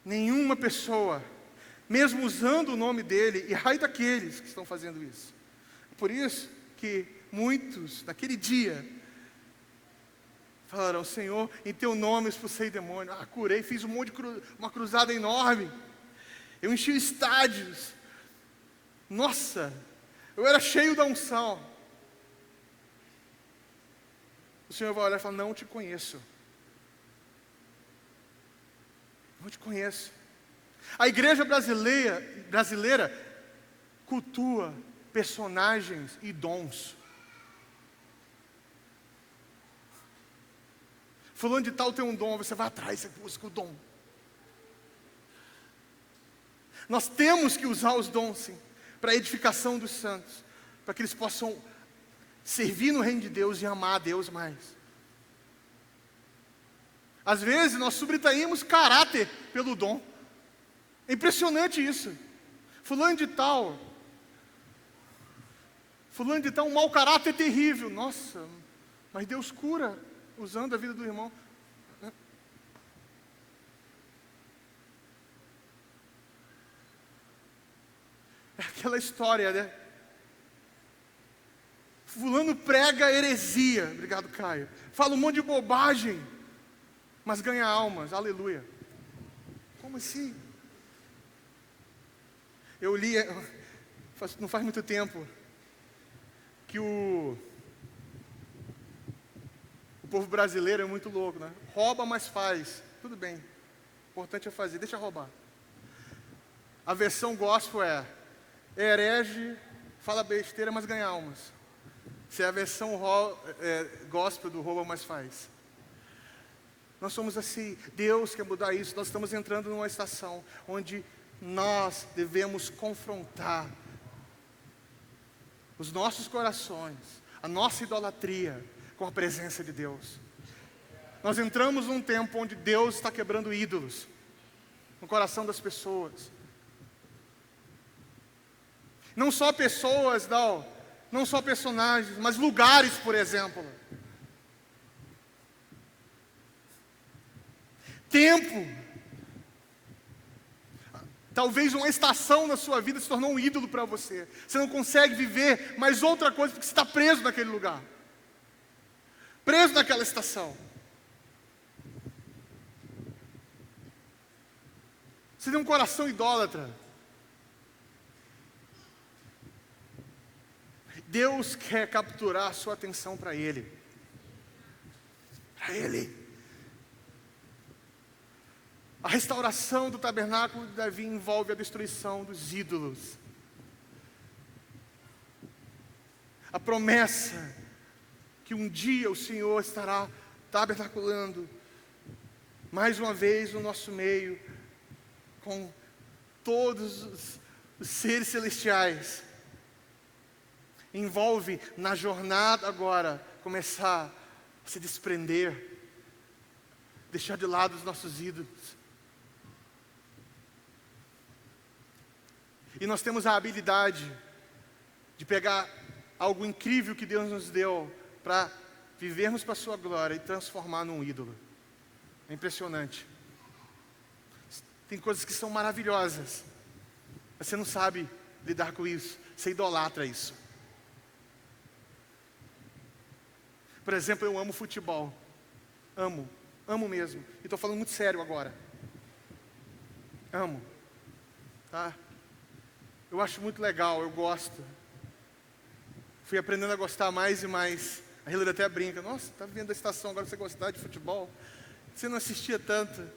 nenhuma pessoa, mesmo usando o nome dEle, e ai daqueles que estão fazendo isso. Por isso que muitos, naquele dia, falaram: Senhor, em Teu nome eu expulsei demônio. Curei, fiz um monte de uma cruzada enorme. Eu enchi estádios. Nossa, eu era cheio da unção. O Senhor vai olhar e falar: não te conheço. Não te conheço. A igreja brasileira cultua personagens e dons. Fulano de tal tem um dom, você vai atrás, você busca o dom. Nós temos que usar os dons, sim, para a edificação dos santos, para que eles possam servir no reino de Deus e amar a Deus mais. Às vezes nós subtraímos caráter pelo dom. É impressionante isso. Fulano de tal, um mau caráter terrível. Nossa, mas Deus cura usando a vida do irmão. É aquela história, né? Fulano prega heresia. Obrigado, Caio. Fala um monte de bobagem, mas ganha almas. Aleluia. Como assim? Eu li, não faz muito tempo, que o povo brasileiro é muito louco, né? Rouba, mas faz. Tudo bem. O importante é fazer. Deixa roubar. A versão gospel é herege, fala besteira, mas ganha almas. Se é a versão gospel do rouba, mas faz. Nós somos assim. Deus quer mudar isso. Nós estamos entrando numa estação onde nós devemos confrontar os nossos corações, a nossa idolatria, com a presença de Deus. Nós entramos num tempo onde Deus está quebrando ídolos no coração das pessoas. Não só pessoas, não só personagens, mas lugares, por exemplo. Tempo. Talvez uma estação na sua vida se tornou um ídolo para você. Você não consegue viver mais outra coisa porque você está preso naquele lugar. Preso naquela estação. Você tem um coração idólatra. Deus quer capturar a sua atenção para Ele. Para Ele. A restauração do tabernáculo de Davi envolve a destruição dos ídolos. A promessa que um dia o Senhor estará tabernaculando mais uma vez no nosso meio, com todos os seres celestiais. Envolve na jornada agora começar a se desprender, deixar de lado os nossos ídolos. E nós temos a habilidade de pegar algo incrível que Deus nos deu para vivermos para a sua glória e transformar num ídolo. É impressionante. Tem coisas que são maravilhosas, mas você não sabe lidar com isso. Você idolatra isso. Por exemplo, eu amo futebol. Amo mesmo. E estou falando muito sério agora. Amo. Tá? Eu acho muito legal, eu gosto. Fui aprendendo a gostar mais e mais. A Hilary até brinca: nossa, está vendo a estação agora, você gostar de futebol? Você não assistia tanto.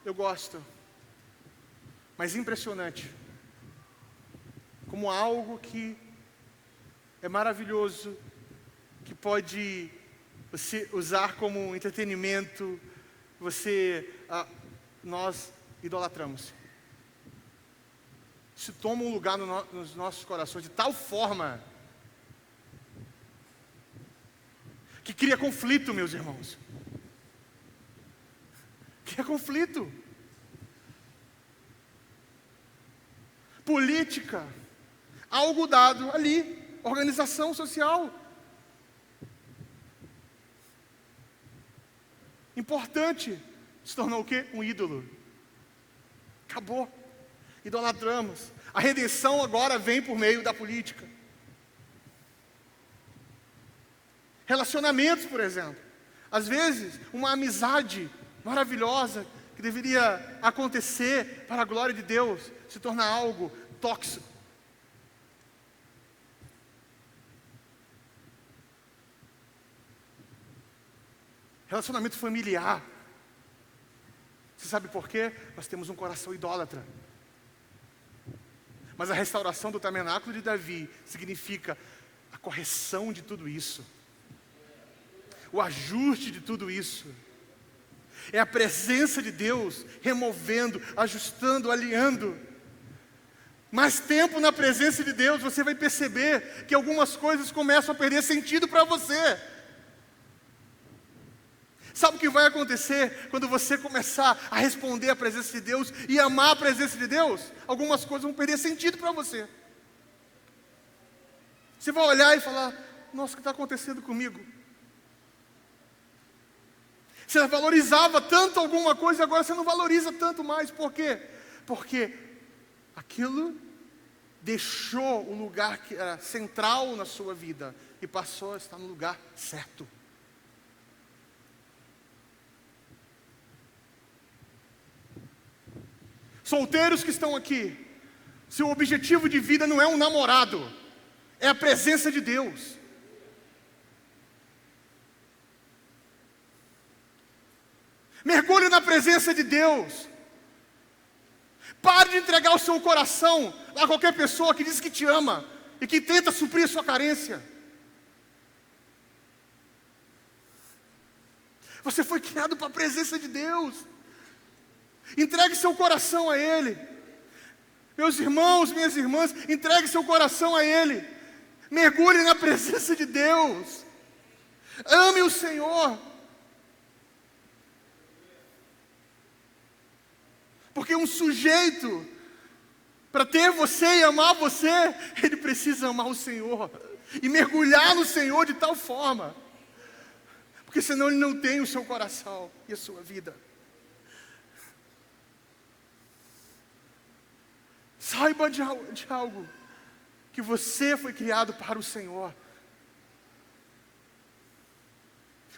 Eu gosto. Mas impressionante. Como algo que é maravilhoso, que pode você usar como entretenimento, nós idolatramos. Isso toma um lugar nos nossos corações de tal forma que cria conflito, meus irmãos. Cria conflito. política, algo dado ali, organização social. Importante, se tornou o quê? Um ídolo. Acabou. Idolatramos. A redenção agora vem por meio da política. Relacionamentos, por exemplo. Às vezes, uma amizade maravilhosa que deveria acontecer para a glória de Deus se torna algo tóxico. Relacionamento familiar. Você sabe por quê? Nós temos um coração idólatra. Mas a restauração do tabernáculo de Davi significa a correção de tudo isso. O ajuste de tudo isso. É a presença de Deus removendo, ajustando, alinhando. Mais tempo na presença de Deus, você vai perceber que algumas coisas começam a perder sentido para você. Sabe o que vai acontecer quando você começar a responder à presença de Deus e amar a presença de Deus? Algumas coisas vão perder sentido para você. Você vai olhar e falar: nossa, o que está acontecendo comigo? Você valorizava tanto alguma coisa e agora você não valoriza tanto mais. Por quê? Porque aquilo deixou o lugar que era central na sua vida e passou a estar no lugar certo. Solteiros que estão aqui, seu objetivo de vida não é um namorado, é a presença de Deus. Mergulhe na presença de Deus. Pare de entregar o seu coração a qualquer pessoa que diz que te ama e que tenta suprir a sua carência. Você foi criado para a presença de Deus. Entregue seu coração a Ele. Meus irmãos, minhas irmãs, entregue seu coração a Ele. Mergulhe na presença de Deus. Ame o Senhor. Porque um sujeito, para ter você e amar você, ele precisa amar o Senhor. E mergulhar no Senhor de tal forma. Porque senão ele não tem o seu coração e a sua vida. Saiba de algo, que você foi criado para o Senhor.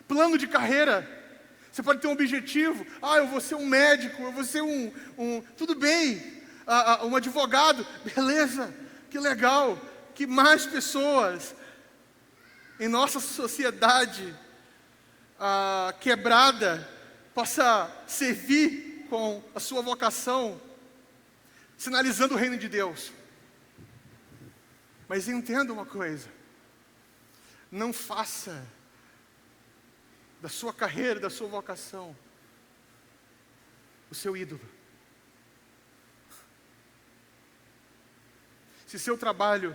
Plano de carreira, você pode ter um objetivo. Eu vou ser um médico, eu vou ser tudo bem, um advogado, beleza, que legal, que mais pessoas em nossa sociedade quebrada possa servir com a sua vocação, sinalizando o reino de Deus. Mas entenda uma coisa: não faça da sua carreira, da sua vocação, o seu ídolo. Se seu trabalho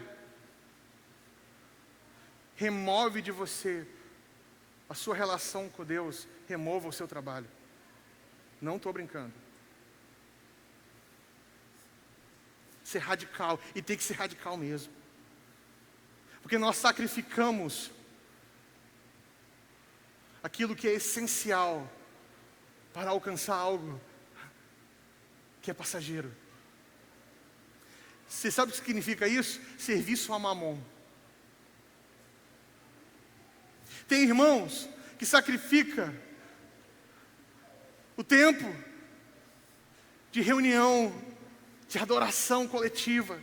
remove de você a sua relação com Deus, remova o seu trabalho. Não estou brincando. Ser radical, e tem que ser radical mesmo. Porque nós sacrificamos aquilo que é essencial para alcançar algo que é passageiro. Você sabe o que significa isso? Serviço a mamon. Tem irmãos que sacrificam o tempo de reunião, de adoração coletiva,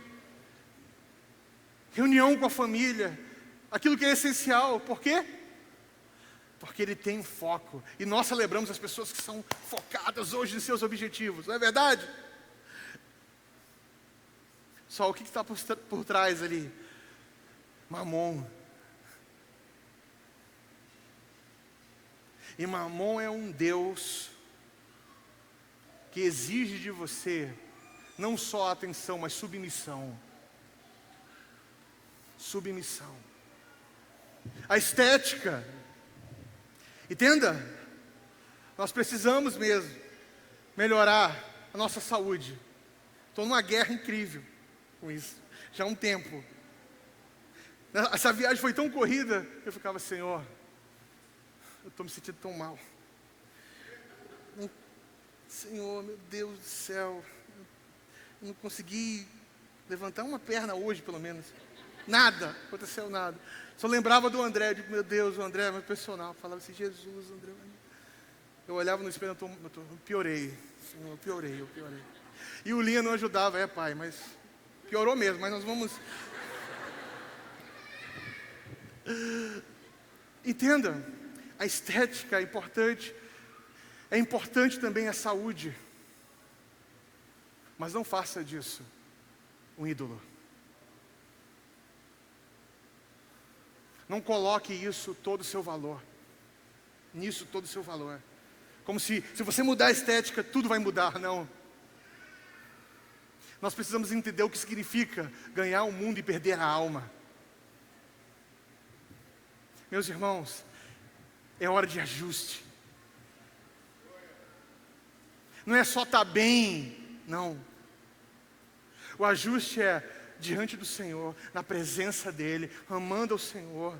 reunião com a família, aquilo que é essencial. Por quê? Porque ele tem foco. E nós celebramos as pessoas que são focadas hoje em seus objetivos, não é verdade? Só o que está por trás ali? Mamon. E Mamon é um Deus que exige de você não só atenção, mas submissão. Submissão. A estética. Entenda? Nós precisamos mesmo melhorar a nossa saúde. Estou numa guerra incrível. com isso, já há um tempo. Essa viagem foi tão corrida, eu ficava, Senhor, eu estou me sentindo tão mal. Senhor, meu Deus do céu, eu não consegui levantar uma perna hoje, pelo menos. Nada, aconteceu nada. Só lembrava do André, eu digo, meu Deus, o André é meu personal. Eu falava assim, Jesus, André. Eu olhava no espelho, eu piorei. Senhor, eu piorei. E o Linha não ajudava, pai, mas piorou mesmo, mas nós vamos... Entenda, a estética é importante. É importante também a saúde. Mas não faça disso um ídolo. Não coloque isso todo o seu valor. Nisso todo o seu valor. Como se você mudar a estética, tudo vai mudar. Não. Nós precisamos entender o que significa ganhar o mundo e perder a alma. Meus irmãos, é hora de ajuste. Não é só estar bem, não. O ajuste é diante do Senhor, na presença dEle, amando ao Senhor,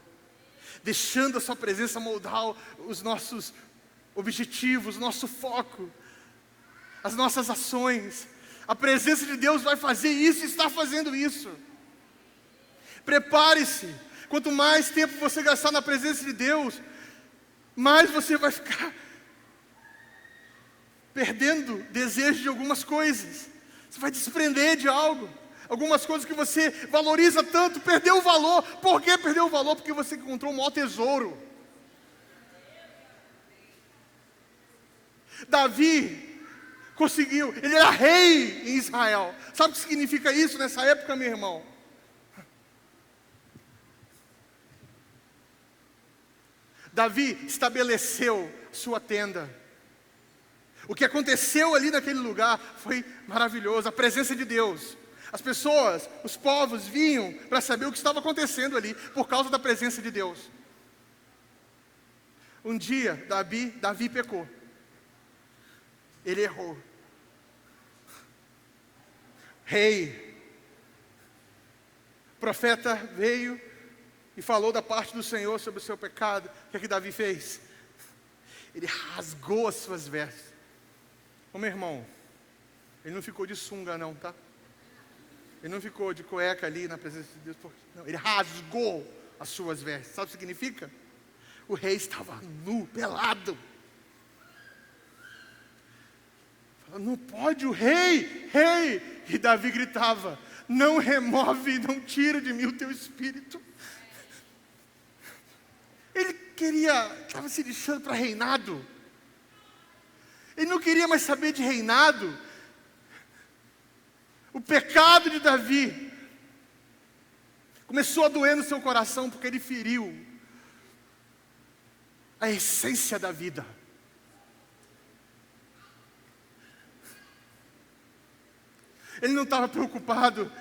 deixando a sua presença moldar os nossos objetivos, nosso foco, as nossas ações. A presença de Deus vai fazer isso e está fazendo isso. Prepare-se. Quanto mais tempo você gastar na presença de Deus, mais você vai ficar perdendo desejo de algumas coisas. Você vai desprender de algo. Algumas coisas que você valoriza tanto, perdeu o valor. Por que perdeu o valor? Porque você encontrou o maior tesouro. Davi conseguiu, ele era rei em Israel. Sabe o que significa isso nessa época, meu irmão? Davi estabeleceu sua tenda. O que aconteceu ali naquele lugar foi maravilhoso, a presença de Deus. As pessoas, os povos vinham para saber o que estava acontecendo ali, por causa da presença de Deus. Um dia, Davi pecou. Ele errou. Rei. O profeta veio e falou da parte do Senhor sobre o seu pecado. O que é que Davi fez? Ele rasgou as suas vestes. Ô meu irmão, ele não ficou de sunga não, tá? Ele não ficou de cueca ali na presença de Deus. Não, ele rasgou as suas vestes. Sabe o que significa? O rei estava nu, pelado. Não pode o rei. E Davi gritava, não remove, não tira de mim o teu espírito. Ele estava se lixando para reinado. Ele não queria mais saber de reinado. O pecado de Davi começou a doer no seu coração, porque ele feriu a essência da vida. Ele não estava preocupado.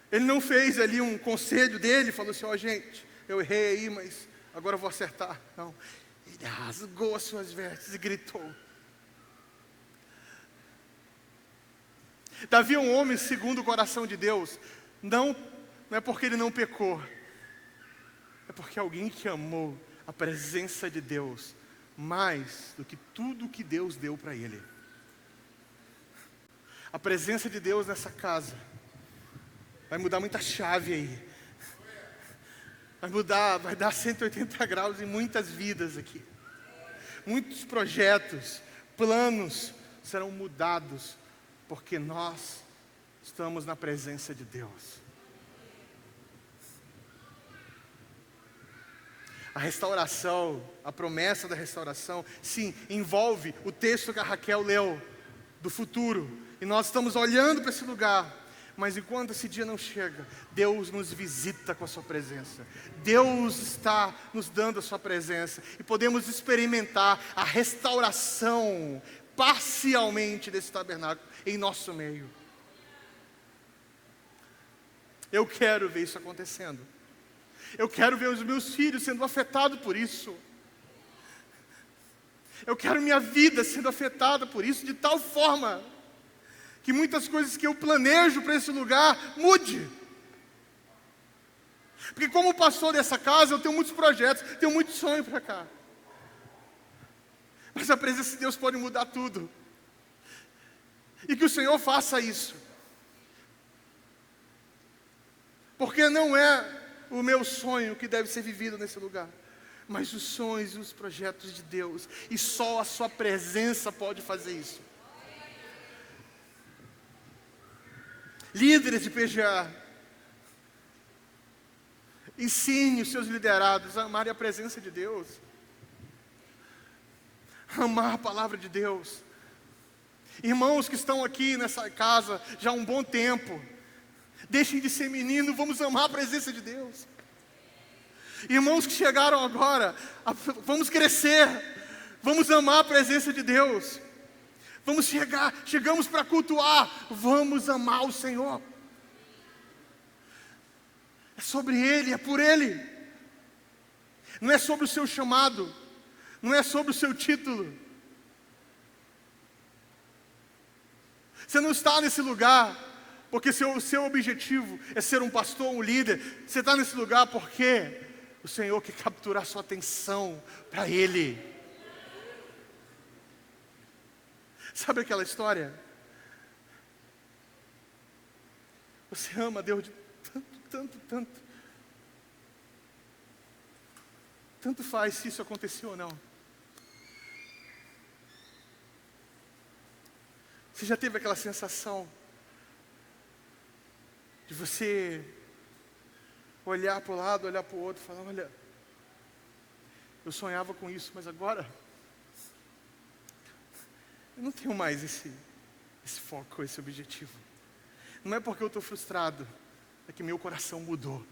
Ele não fez ali um conselho dele, falou assim, gente, eu errei aí, mas agora eu vou acertar. Não, ele rasgou as suas vestes e gritou. Davi é um homem segundo o coração de Deus. Não é porque ele não pecou, é porque alguém que amou a presença de Deus mais do que tudo que Deus deu para ele. A presença de Deus nessa casa vai mudar muita chave aí. Vai dar 180 graus em muitas vidas aqui. Muitos projetos, planos serão mudados, porque nós estamos na presença de Deus. A restauração, a promessa da restauração, sim, envolve o texto que a Raquel leu, do futuro. E nós estamos olhando para esse lugar. Mas enquanto esse dia não chega, Deus nos visita com a sua presença. Deus está nos dando a sua presença. E podemos experimentar a restauração parcialmente desse tabernáculo em nosso meio. Eu quero ver isso acontecendo. Eu quero ver os meus filhos sendo afetados por isso. Eu quero minha vida sendo afetada por isso de tal forma que muitas coisas que eu planejo para esse lugar mude. Porque como pastor dessa casa, eu tenho muitos projetos, tenho muito sonho para cá. Mas a presença de Deus pode mudar tudo. E que o Senhor faça isso. Porque não é o meu sonho que deve ser vivido nesse lugar, mas os sonhos e os projetos de Deus. E só a sua presença pode fazer isso. Líderes de PGA, ensine os seus liderados a amarem a presença de Deus, amar a palavra de Deus. Irmãos que estão aqui nessa casa já há um bom tempo, deixem de ser menino, vamos amar a presença de Deus. Irmãos que chegaram agora, vamos crescer, vamos amar a presença de Deus. Chegamos para cultuar, vamos amar o Senhor. É sobre Ele, é por Ele. Não é sobre o seu chamado, não é sobre o seu título. Você não está nesse lugar porque seu objetivo é ser um pastor, um líder. Você está nesse lugar porque o Senhor quer capturar sua atenção para Ele. Sabe aquela história? Você ama Deus de tanto. Tanto faz se isso aconteceu ou não. Você já teve aquela sensação de você olhar para o lado, olhar para o outro e falar: olha, eu sonhava com isso, mas agora eu não tenho mais esse foco, esse objetivo. Não é porque eu estou frustrado, é que meu coração mudou.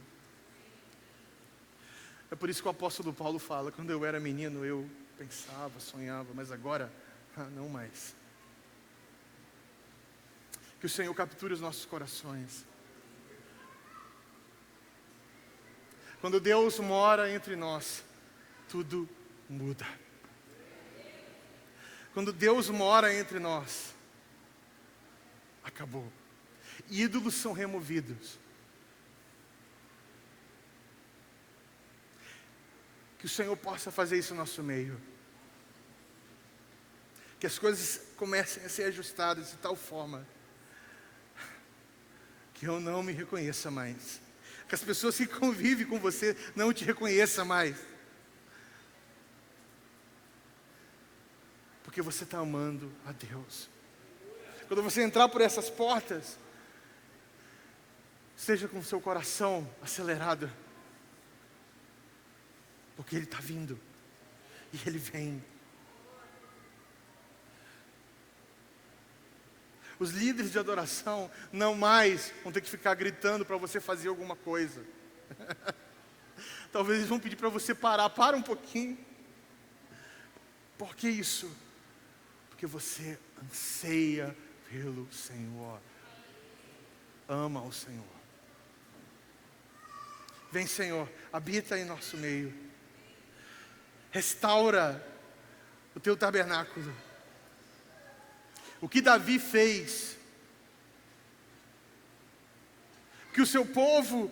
É por isso que o apóstolo Paulo fala: quando eu era menino eu pensava, sonhava, mas agora, não mais. Que o Senhor capture os nossos corações. Quando Deus mora entre nós, tudo muda. Quando Deus mora entre nós, acabou. Ídolos são removidos. Que o Senhor possa fazer isso no nosso meio. Que as coisas comecem a ser ajustadas de tal forma que eu não me reconheça mais. Que as pessoas que convivem com você não te reconheçam mais. Porque você está amando a Deus. Quando você entrar por essas portas, esteja com o seu coração acelerado. Porque Ele está vindo. E Ele vem. Os líderes de adoração não mais vão ter que ficar gritando para você fazer alguma coisa. Talvez eles vão pedir para você parar. Para um pouquinho. Por que isso? Porque você anseia pelo Senhor. Ama o Senhor. Vem, Senhor, habita em nosso meio. Restaura o teu tabernáculo. O que Davi fez, que o seu povo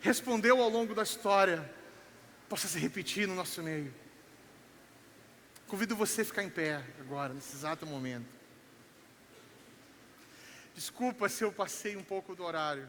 respondeu ao longo da história, possa se repetir no nosso meio. Convido você a ficar em pé agora, nesse exato momento. Desculpa se eu passei um pouco do horário.